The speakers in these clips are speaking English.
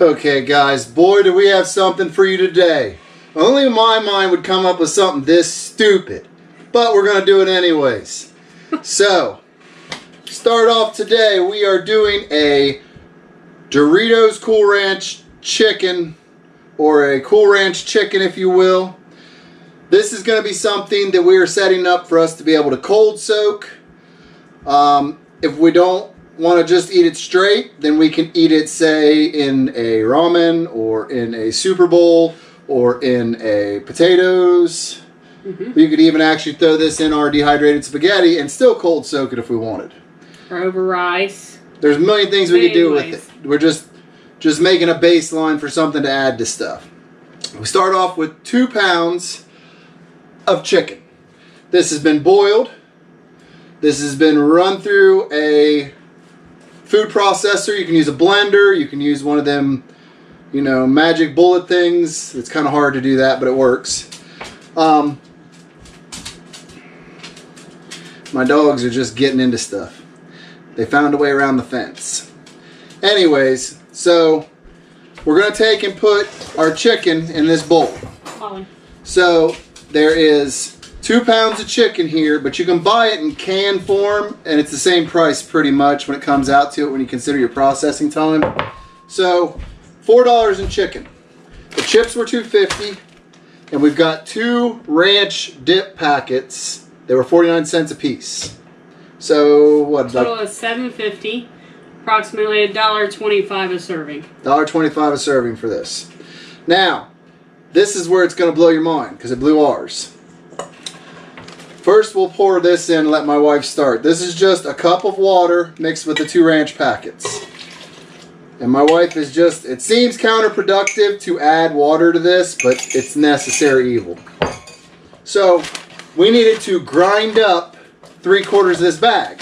Okay guys, boy do we have something for you today. Only my mind would come up with something this stupid, but we're going to do it anyways. So, start off today, we are doing a Doritos Cool Ranch chicken, or a Cool Ranch chicken if you will. This is going to be something that we are setting up for us to be able to cold soak. If we don't want to just eat it straight, then we can eat it, say, in a ramen or in a Super Bowl or in a potatoes. We could even actually throw this in our dehydrated spaghetti and still cold soak it if we wanted. Or over rice. There's a million things we could do with it. We're just making a baseline for something to add to stuff. We start off with 2 pounds of chicken. This has been boiled. This has been run through a food processor. You can use a blender. You can use one of them, you know, magic bullet things. It's kind of hard to do that, but it works. My dogs are just getting into stuff. They found a way around the fence. Anyways, so we're going to take and put our chicken in this bowl. So there is 2 pounds of chicken here, but you can buy it in can form, and it's the same price pretty much when it comes out to it when you consider your processing time. So $4 in chicken. The chips were $2.50, and we've got 2 ranch dip packets. They were 49 cents a piece. So what? Total is $7.50, approximately $1.25 a serving. $1.25 a serving for this. Now, this is where it's going to blow your mind because it blew ours. First, we'll pour this in and let my wife start. This is just a cup of water mixed with the 2 ranch packets. And my wife is just, it seems counterproductive to add water to this, but it's necessary evil. So, we needed to grind up 3/4 of this bag.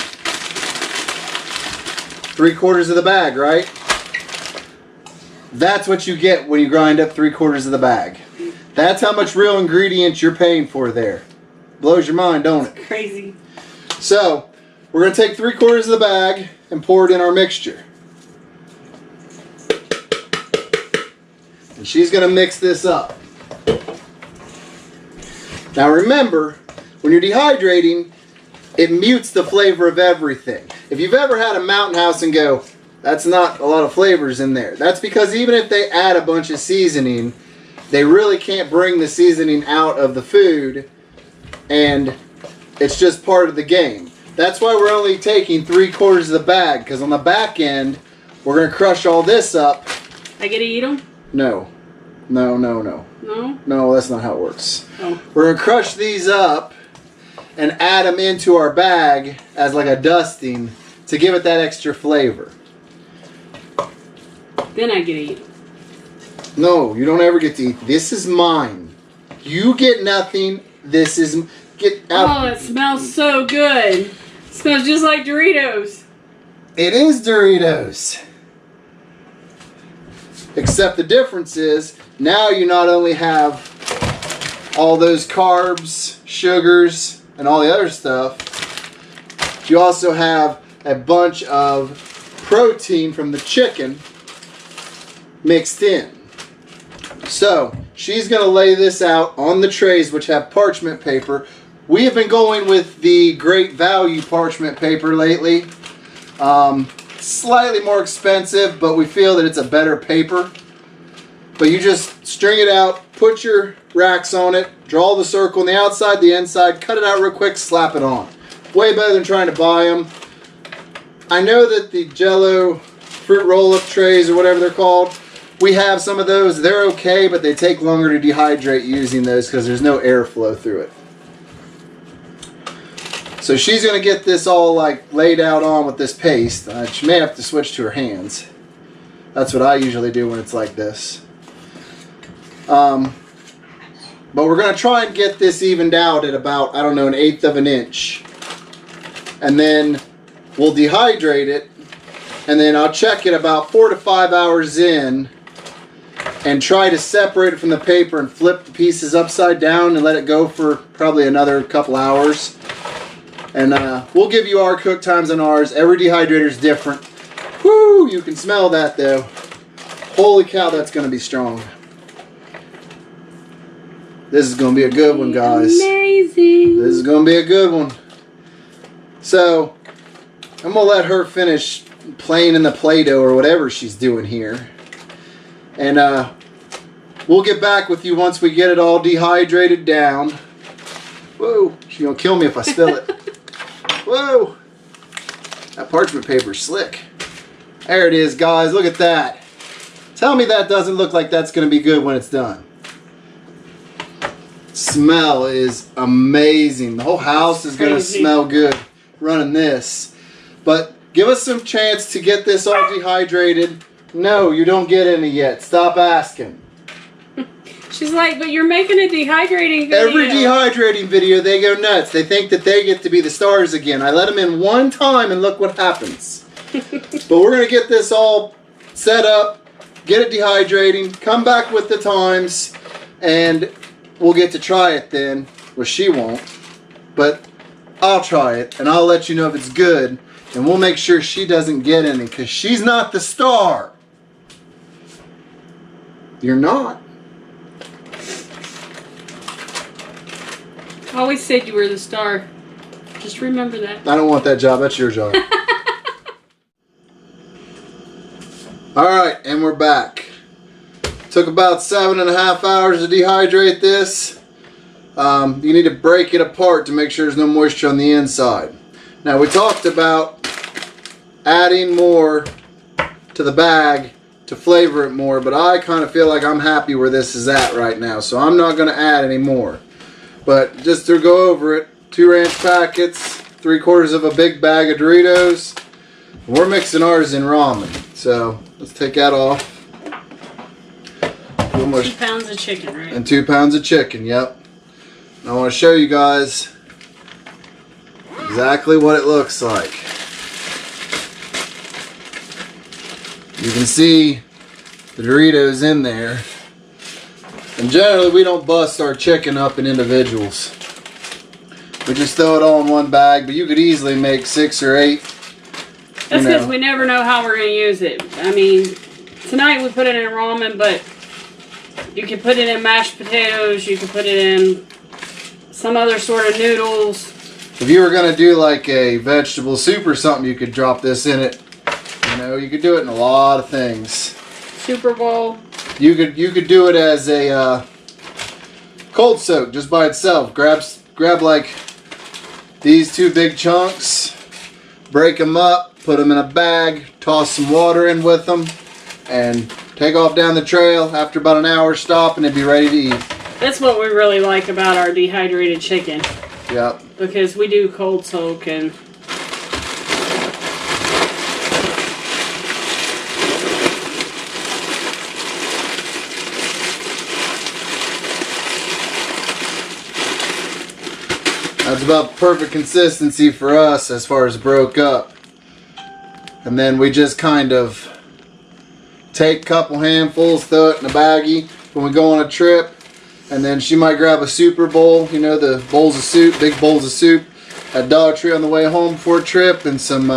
3/4 of the bag, right? That's what you get when you grind up 3/4 of the bag. That's how much real ingredients you're paying for there. Blows your mind, don't it? Crazy. So, we're going to take 3/4 of the bag and pour it in our mixture. And she's going to mix this up. Now remember, when you're dehydrating, it mutes the flavor of everything. If you've ever had a Mountain House and go, that's not a lot of flavors in there. That's because even if they add a bunch of seasoning, they really can't bring the seasoning out of the food. And it's just part of the game. That's why we're only taking 3/4 of the bag, because on the back end, we're going to crush all this up. I get to eat them? No. No, no, no. No? No, that's not how it works. Oh. We're going to crush these up and add them into our bag as like a dusting to give it that extra flavor. Then I get to eat them. No, you don't ever get to eat. This is mine. You get nothing. This is... Get out. Oh, it smells so good. It smells just like Doritos. It is Doritos. Except the difference is, now you not only have all those carbs, sugars, and all the other stuff, you also have a bunch of protein from the chicken mixed in. So, she's going to lay this out on the trays, which have parchment paper. We have been going with the Great Value parchment paper lately. Slightly more expensive, but we feel that it's a better paper. But you just string it out, put your racks on it, draw the circle on the outside, the inside, cut it out real quick, slap it on. Way better than trying to buy them. I know that the Jell-O fruit roll-up trays, or whatever they're called, we have some of those. They're okay, but they take longer to dehydrate using those because there's no airflow through it. So she's going to get this all like laid out on with this paste. She may have to switch to her hands. That's what I usually do when it's like this. But we're going to try and get this evened out at about, I don't know, 1/8 of an inch. And then we'll dehydrate it. And then I'll check it about 4 to 5 hours in and try to separate it from the paper and flip the pieces upside down and let it go for probably another couple hours. And we'll give you our cook times on ours. Every dehydrator is different. Whoo, you can smell that though. Holy cow, that's going to be strong. This is going to be a good one, guys. Amazing. This is going to be a good one. So, I'm going to let her finish playing in the Play-Doh or whatever she's doing here. And we'll get back with you once we get it all dehydrated down. Whoa, she's going to kill me if I spill it. Whoa. That parchment paper's slick. There it is, guys. Look at that. Tell me that doesn't look like that's going to be good when it's done. Smell is amazing. The whole house is going to smell good running this. But give us some chance to get this all dehydrated. No, you don't get any yet. Stop asking. She's like, but you're making a dehydrating video. Every dehydrating video, they go nuts. They think that they get to be the stars again. I let them in one time and look what happens. But we're going to get this all set up, get it dehydrating, come back with the times, and we'll get to try it then. Well, she won't, but I'll try it, and I'll let you know if it's good, and we'll make sure she doesn't get any, because she's not the star. You're not. I always said you were the star. Just remember that. I don't want that job. That's your job. Alright, and we're back. Took about 7.5 hours to dehydrate this. You need to break it apart to make sure there's no moisture on the inside. Now, we talked about adding more to the bag to flavor it more, but I kind of feel like I'm happy where this is at right now, so I'm not going to add any more. But just to go over it, 2 ranch packets, 3/4 of a big bag of Doritos. We're mixing ours in ramen, so let's take that off. 2 pounds of chicken, right? And 2 pounds of chicken, yep. And I want to show you guys exactly what it looks like. You can see the Doritos in there. And generally we don't bust our chicken up in individuals. We just throw it all in one bag, but you could easily make 6 or 8. That's because we never know how we're going to use it. I mean, tonight we put it in ramen, but you can put it in mashed potatoes, you can put it in some other sort of noodles. If you were going to do like a vegetable soup or something, you could drop this in it. You know, you could do it in a lot of things. Super Bowl. You could do it as a cold soak just by itself. Grab like these 2 big chunks, break them up, put them in a bag, toss some water in with them, and take off down the trail. After about an hour, stop, and it'd be ready to eat. That's what we really like about our dehydrated chicken. Yep. Because we do cold soak and that's about perfect consistency for us as far as broke up. And then we just kind of take a couple handfuls, throw it in a baggie when we go on a trip. And then she might grab a Super Bowl, you know, the bowls of soup, big bowls of soup at Dollar Tree on the way home for a trip, and some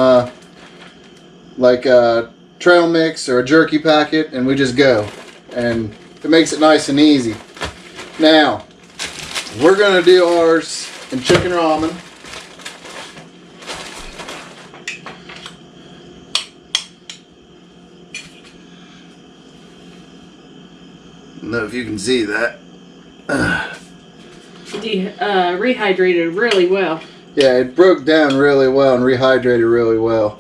like a trail mix or a jerky packet, and we just go. And it makes it nice and easy. Now, we're going to do ours in chicken ramen. I don't know if you can see that. rehydrated really well. Yeah, it broke down really well and rehydrated really well.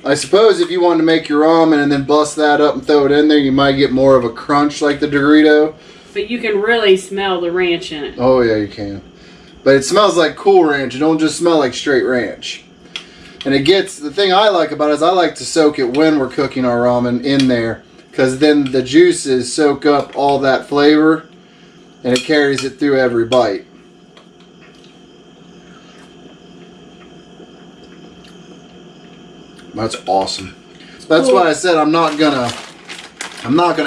I suppose if you wanted to make your ramen and then bust that up and throw it in there, you might get more of a crunch like the Dorito. But you can really smell the ranch in it. Oh yeah, you can. But it smells like Cool Ranch. It don't just smell like straight ranch. And it gets, the thing I like about it is I like to soak it when we're cooking our ramen in there, because then the juices soak up all that flavor and it carries it through every bite. That's awesome. That's why I said I'm not gonna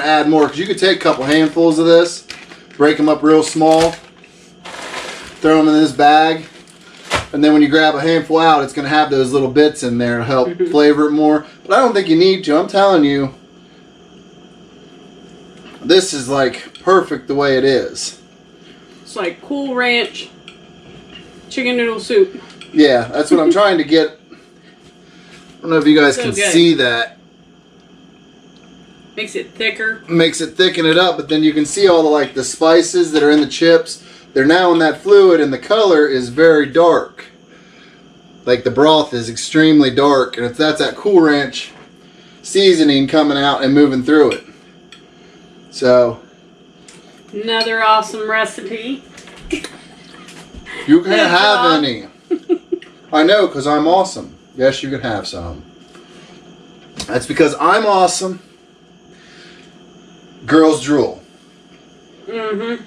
add more, because you could take a couple handfuls of this, break them up real small, throw them in this bag, and then when you grab a handful out, it's gonna have those little bits in there to help flavor it more. But I don't think you need to. I'm telling you, this is like perfect the way it is. It's like Cool Ranch chicken noodle soup. Yeah, that's what I'm trying to get. I don't know if you guys can see that. Makes it thicker. Makes it thicken it up, but then you can see all the like the spices that are in the chips. They're now in that fluid, and the color is very dark. Like the broth is extremely dark, and if that's that Cool Ranch seasoning coming out and moving through it. So another awesome recipe. You can have any. I know, because I'm awesome. Yes, you can have some. That's because I'm awesome. Girls drool. Mm-hmm.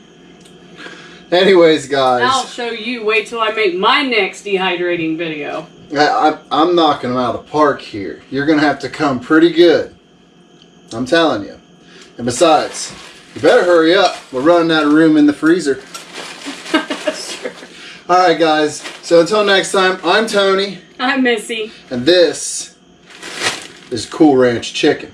Anyways, guys. I'll show you. Wait till I make my next dehydrating video. I'm knocking them out of the park here. You're going to have to come pretty good. I'm telling you. And besides, you better hurry up. We're running out of room in the freezer. Sure. Alright, guys. So until next time, I'm Tony. I'm Missy. And this is Cool Ranch Chicken.